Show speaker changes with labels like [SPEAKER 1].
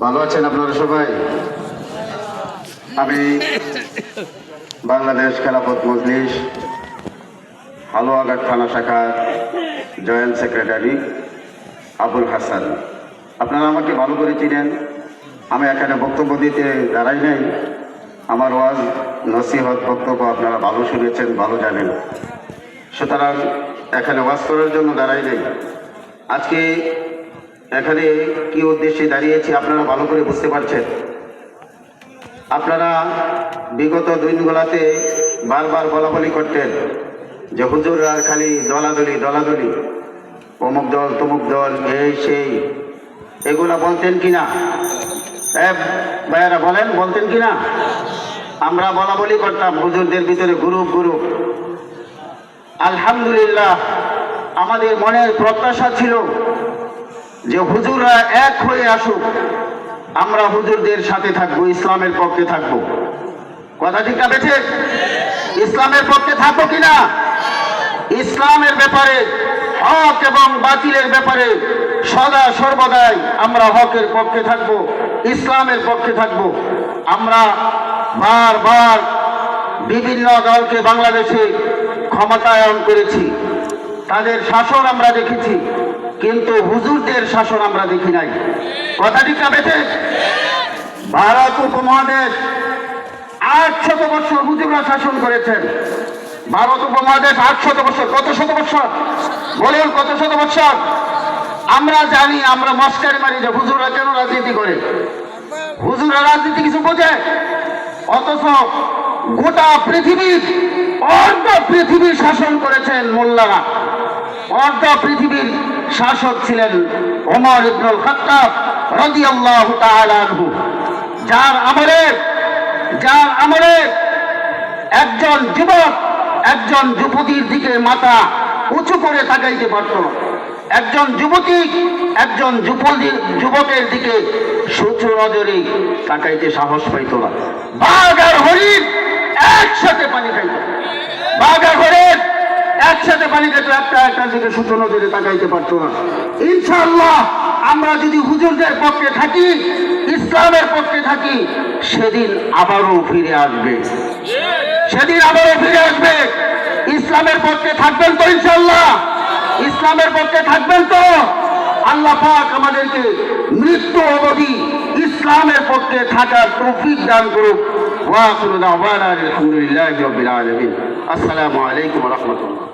[SPEAKER 1] ভালো আছেন আপনারা সবাই? আমি বাংলাদেশ খেলাফত মজলিস হালুয়াঘাট থানা শাখার জয়েন্ট সেক্রেটারি আবুল হাসান। আপনারা আমাকে ভালো করে চিনেন। আমি এখানে বক্তব্য দিতে দাঁড়াই নাই। আমার ওয়াজ নসিহত বক্তব্য আপনারা ভালো শুনেছেন, ভালো জানেন, সুতরাং এখানে ওয়াজ করার জন্য দাঁড়াই নাই। আজকে এখানে কি উদ্দেশ্যে দাঁড়িয়েছি আপনারা ভালো করে বুঝতে পারছেন। আপনারা বিগত দিনগুলোতে বারবার বলাবলি করতেন যে হুজুররা খালি দলাদলি দলাদলি, অমুক দল তমুক দল, এই সেই, এগুলা বলতেন কিনা? ভাইয়ারা বলেন, বলতেন কিনা? আমরা বলাবলি করতাম হুজুরদের ভিতরে গ্রুপ গ্রুপ। আলহামদুলিল্লাহ, আমাদের মনের প্রত্যাশা ছিল যে হুজুররা এক হয়ে আসুক, আমরা হুজুরদের সাথে থাকবো, ইসলামের পক্ষে থাকবো। কথা ঠিক না বেঠে? ইসলামের পক্ষে থাকবো কিনা? ইসলামের ব্যাপারে, হক এবং বাতিলের ব্যাপারে সদা সর্বদাই আমরা হকের পক্ষে থাকবো, ইসলামের পক্ষে থাকবো। আমরা বারবার বিভিন্ন দলকে বাংলাদেশে ক্ষমতায়ন করেছি, তাদের শাসন আমরা দেখেছি, কিন্তু হুজুরদের শাসন আমরা দেখি নাই। কথা ঠিক না বেঠে? ভারত উপমহাদেশ 800 বছর হুজুররা শাসন করেছেন। ভারত উপমহাদেশ 800 বছর। কত শত বছর বলুন, কত শত বছর? আমরা জানি, আমরা মস্কারি মারি যে হুজুররা কেন রাজনীতি করে। হুজুররা রাজনীতি কিছু বোঝে? অথচ গোটা পৃথিবীর, অর্ধ পৃথিবীর শাসন করেছেন মোল্লারা। অর্ধ পৃথিবীর শাসক ছিলেন ওমর ইবনুল খাত্তাব রাদিয়াল্লাহু তাআলা আনহু, যার আমলে একজন যুবক একজন যুবতীর দিকে মাথা উঁচু করে তাকাইতে পারত না। একজন যুবতী একজন যুবকের দিকে সূক্ষ্ম নজরে তাকাইতে সাহস পাইত না। বাঘ আর হরিণ একসাথে পানি খাইত। বাঘ আর হরিণ একসাথে পানি খেত, একটা দিকে সূক্ষ্ম নজরে তাকাইতে পারতো না। ইনশাআল্লাহ আমরা যদি হুজুরদের পক্ষে থাকি, ইসলামের পক্ষে থাকি, সেদিন আবারও ফিরে আসবে, সেদিন আবারও ফিরে আসবে। ইসলামের পক্ষে থাকবেন তো? ইনশাআল্লাহ ইসলামের পক্ষে থাকবেন তো? আল্লাহ পাক আমাদেরকে মৃত্যু অবধি ইসলামের পক্ষে থাকার তৌফিক দান করুক। ওয়া আখিরু দাওয়ানা আলহামদুলিল্লাহি রাব্বিল আলামিন। আসসালামু আলাইকুম ওয়া রাহমাতুল্লাহ।